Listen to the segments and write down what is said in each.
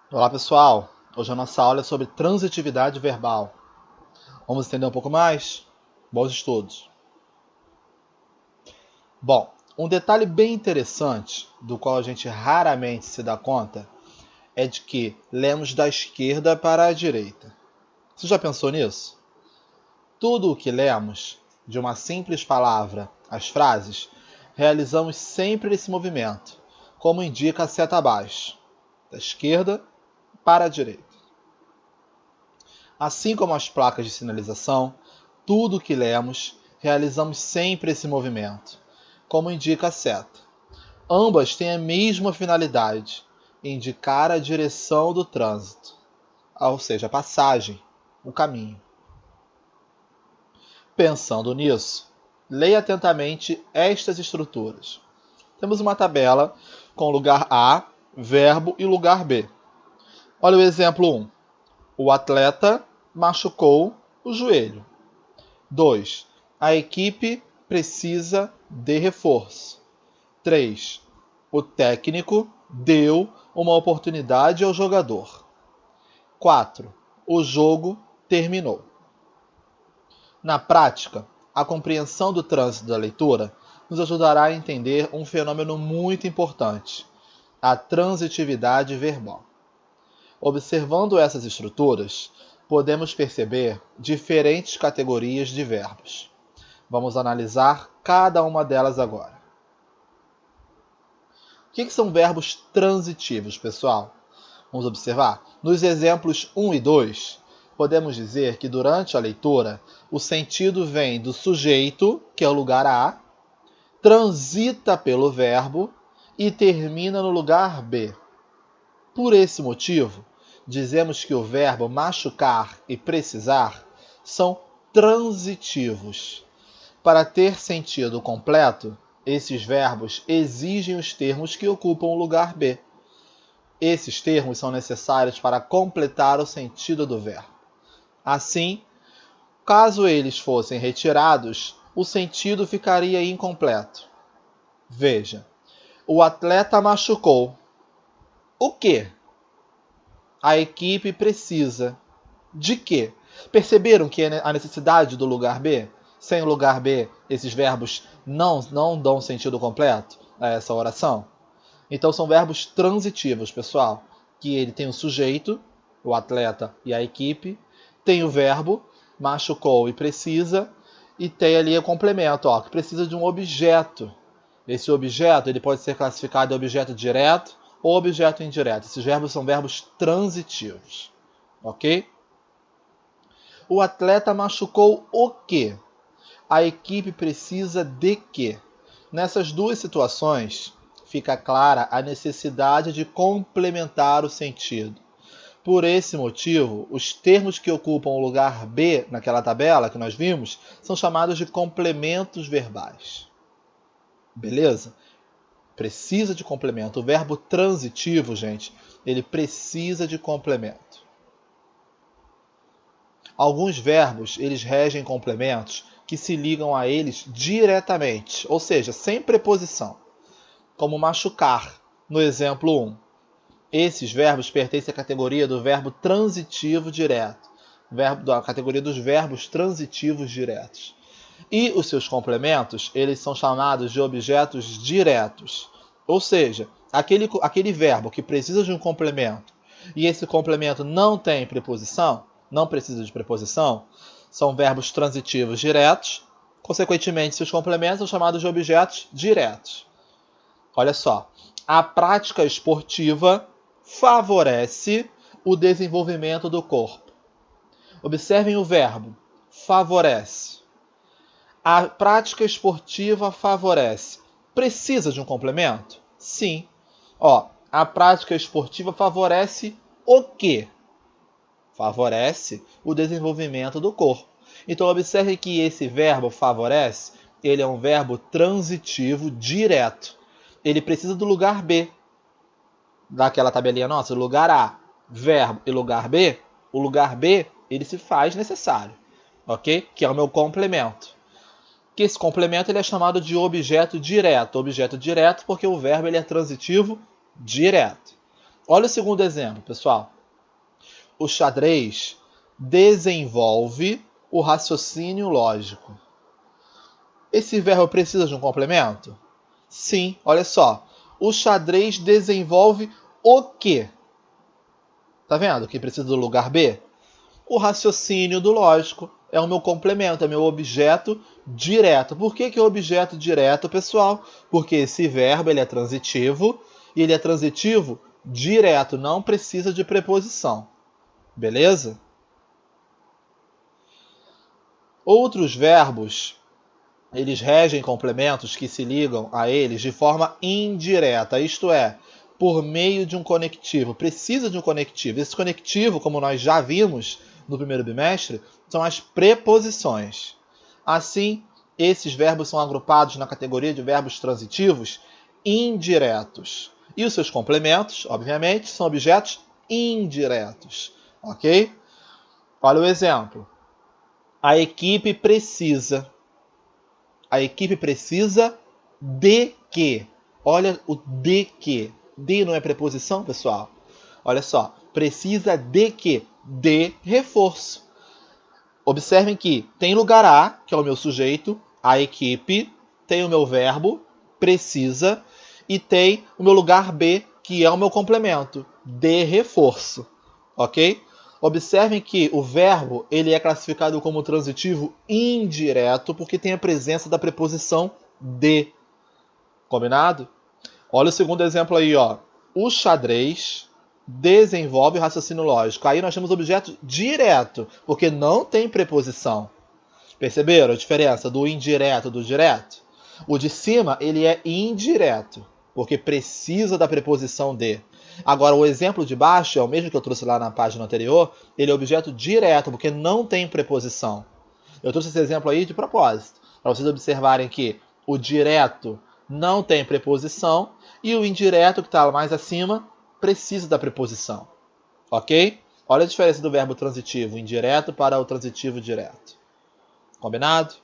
Olá pessoal, hoje a nossa aula é sobre transitividade verbal. Vamos entender um pouco mais? Bons estudos! Bom, um detalhe bem interessante, do qual a gente raramente se dá conta, é de que lemos da esquerda para a direita. Você já pensou nisso? Tudo o que lemos, de uma simples palavra, as frases, realizamos sempre esse movimento, como indica a seta abaixo, da esquerda para a direita. Assim como as placas de sinalização, tudo o que lemos, realizamos sempre esse movimento, como indica a seta. Ambas têm a mesma finalidade, indicar a direção do trânsito, ou seja, a passagem, o caminho. Pensando nisso, leia atentamente estas estruturas. Temos uma tabela com lugar A, verbo e lugar B. Olha o exemplo 1. O atleta machucou o joelho. 2. A equipe precisa de reforço. 3. O técnico deu uma oportunidade ao jogador. 4. O jogo terminou. Na prática, a compreensão do trânsito da leitura nos ajudará a entender um fenômeno muito importante, a transitividade verbal. Observando essas estruturas, podemos perceber diferentes categorias de verbos. Vamos analisar cada uma delas agora. O que são verbos transitivos, pessoal? Vamos observar? Nos exemplos 1 e 2, podemos dizer que durante a leitura, o sentido vem do sujeito, que é o lugar A, transita pelo verbo e termina no lugar B. Por esse motivo, dizemos que o verbo machucar e precisar são transitivos. Para ter sentido completo, esses verbos exigem os termos que ocupam o lugar B. Esses termos são necessários para completar o sentido do verbo. Assim, caso eles fossem retirados, o sentido ficaria incompleto. Veja, o atleta machucou. O quê? A equipe precisa. De quê? Perceberam que a necessidade do lugar B? Sem o lugar B, esses verbos não dão sentido completo a essa oração? Então são verbos transitivos, pessoal. Que ele tem o sujeito, o atleta e a equipe, tem o verbo, machucou e precisa, e tem ali o complemento, que precisa de um objeto. Esse objeto ele pode ser classificado em objeto direto ou objeto indireto. Esses verbos são verbos transitivos. Ok? O atleta machucou o quê? A equipe precisa de quê? Nessas duas situações, fica clara a necessidade de complementar o sentido. Por esse motivo, os termos que ocupam o lugar B naquela tabela que nós vimos são chamados de complementos verbais. Beleza? Precisa de complemento. O verbo transitivo, gente, ele precisa de complemento. Alguns verbos, eles regem complementos que se ligam a eles diretamente, ou seja, sem preposição, como machucar, no exemplo 1. Esses verbos pertencem à categoria do verbo transitivo direto, da categoria dos verbos transitivos diretos. E os seus complementos, eles são chamados de objetos diretos, ou seja, aquele verbo que precisa de um complemento e esse complemento não tem preposição, não precisa de preposição, são verbos transitivos diretos. Consequentemente, seus complementos são chamados de objetos diretos. Olha só, a prática esportiva favorece o desenvolvimento do corpo. Observem o verbo favorece. A prática esportiva favorece. Precisa de um complemento? Sim. A prática esportiva favorece o quê? Favorece o desenvolvimento do corpo. Então observe que esse verbo favorece, ele é um verbo transitivo direto. Ele precisa do lugar B. Daquela tabelinha nossa, lugar A, verbo e lugar B, o lugar B, ele se faz necessário, ok? Que é o meu complemento. Que esse complemento ele é chamado de objeto direto. Objeto direto porque o verbo ele é transitivo direto. Olha o segundo exemplo, pessoal. O xadrez desenvolve o raciocínio lógico. Esse verbo precisa de um complemento? Sim, olha só. O xadrez desenvolve o quê? Tá vendo que precisa do lugar B? O raciocínio do lógico é o meu complemento, é meu objeto direto. Por que é objeto direto, pessoal? Porque esse verbo ele é transitivo e ele é transitivo direto, não precisa de preposição. Beleza? Outros verbos, eles regem complementos que se ligam a eles de forma indireta, isto é, por meio de um conectivo. Precisa de um conectivo. Esse conectivo, como nós já vimos no primeiro bimestre, são as preposições. Assim, esses verbos são agrupados na categoria de verbos transitivos indiretos. E os seus complementos, obviamente, são objetos indiretos. Ok? Olha o exemplo. A equipe precisa. A equipe precisa de quê? Olha o de quê. De não é preposição, pessoal? Olha só. Precisa de quê? De reforço. Observem que tem lugar A, que é o meu sujeito, a equipe, tem o meu verbo, precisa, e tem o meu lugar B, que é o meu complemento, de reforço. Ok? Observem que o verbo ele é classificado como transitivo indireto porque tem a presença da preposição de. Combinado? Olha o segundo exemplo aí, ó. O xadrez desenvolve o raciocínio lógico. Aí nós temos objeto direto, porque não tem preposição. Perceberam a diferença do indireto do direto? O de cima ele é indireto, porque precisa da preposição de. Agora, o exemplo de baixo, é o mesmo que eu trouxe lá na página anterior, ele é objeto direto, porque não tem preposição. Eu trouxe esse exemplo aí de propósito, para vocês observarem que o direto não tem preposição e o indireto, que está mais acima, precisa da preposição. Ok? Olha a diferença do verbo transitivo indireto para o transitivo direto. Combinado?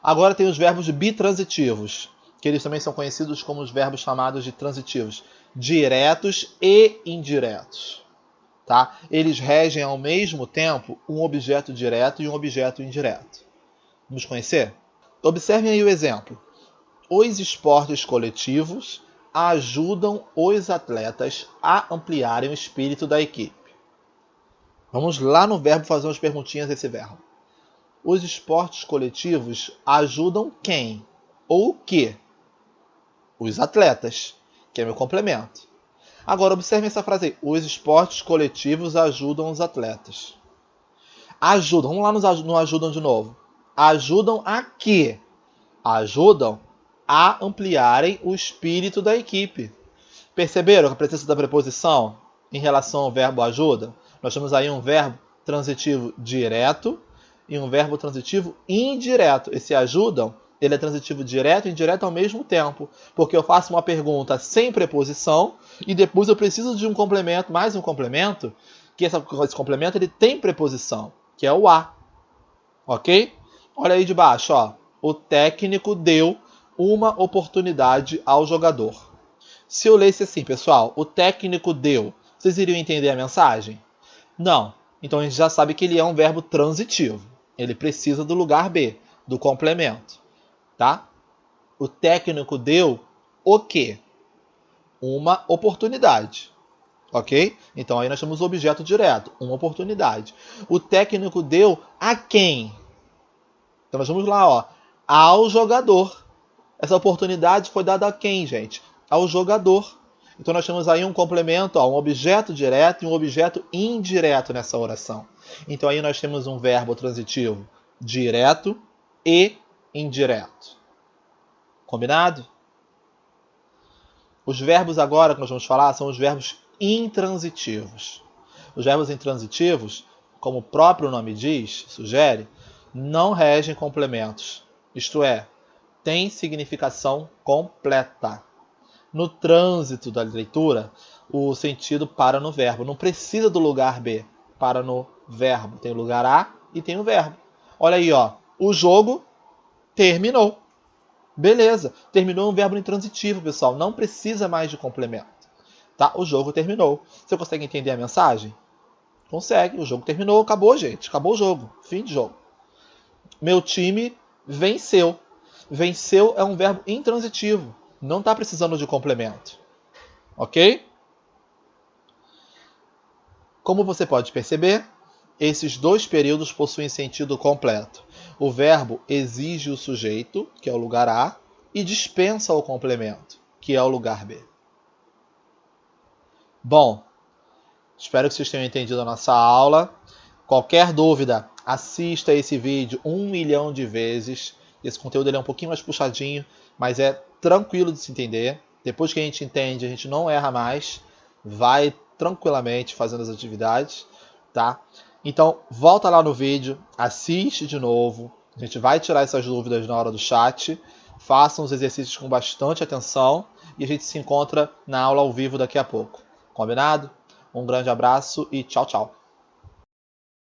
Agora tem os verbos bitransitivos, que eles também são conhecidos como os verbos chamados de transitivos, diretos e indiretos. Tá? Eles regem ao mesmo tempo um objeto direto e um objeto indireto. Vamos conhecer? Observem aí o exemplo. Os esportes coletivos ajudam os atletas a ampliarem o espírito da equipe. Vamos lá no verbo fazer umas perguntinhas desse verbo. Os esportes coletivos ajudam quem? Ou o quê? Os atletas, que é meu complemento. Agora, observem essa frase aí. Os esportes coletivos ajudam os atletas. Ajudam. Vamos lá no ajudam de novo. Ajudam a quê? Ajudam a ampliarem o espírito da equipe. Perceberam a presença da preposição em relação ao verbo ajuda? Nós temos aí um verbo transitivo direto e um verbo transitivo indireto. Esse ajudam, ele é transitivo direto e indireto ao mesmo tempo, porque eu faço uma pergunta sem preposição e depois eu preciso de um complemento, mais um complemento, que esse complemento ele tem preposição, que é o a. Ok? Olha aí de baixo, ó. O técnico deu uma oportunidade ao jogador. Se eu lesse assim, pessoal, o técnico deu, vocês iriam entender a mensagem? Não. Então a gente já sabe que ele é um verbo transitivo. Ele precisa do lugar B, do complemento. Tá? O técnico deu o quê? Uma oportunidade. Ok? Então aí nós temos o objeto direto, uma oportunidade. O técnico deu a quem? Então nós vamos lá, ó, ao jogador. Essa oportunidade foi dada a quem, gente? Ao jogador. Então nós temos aí um complemento, ó, um objeto direto e um objeto indireto nessa oração. Então aí nós temos um verbo transitivo direto e indireto. Combinado? Os verbos agora que nós vamos falar são os verbos intransitivos. Os verbos intransitivos, como o próprio nome diz, sugere, não regem complementos. Isto é, têm significação completa. No trânsito da leitura, o sentido para no verbo. Não precisa do lugar B, para no verbo. Tem o lugar A e tem o verbo. Olha aí, ó. O jogo terminou. Beleza. Terminou um verbo intransitivo, pessoal. Não precisa mais de complemento. Tá? O jogo terminou. Você consegue entender a mensagem? Consegue. O jogo terminou. Acabou, gente. Acabou o jogo. Fim de jogo. Meu time venceu. Venceu é um verbo intransitivo. Não está precisando de complemento. Ok? Como você pode perceber, esses dois períodos possuem sentido completo. O verbo exige o sujeito, que é o lugar A, e dispensa o complemento, que é o lugar B. Bom, espero que vocês tenham entendido a nossa aula. Qualquer dúvida, assista esse vídeo 1 milhão de vezes. Esse conteúdo ele é um pouquinho mais puxadinho, mas é tranquilo de se entender. Depois que a gente entende, a gente não erra mais. Vai tranquilamente fazendo as atividades, tá? Então, volta lá no vídeo, assiste de novo. A gente vai tirar essas dúvidas na hora do chat. Façam os exercícios com bastante atenção e a gente se encontra na aula ao vivo daqui a pouco. Combinado? Um grande abraço e tchau, tchau.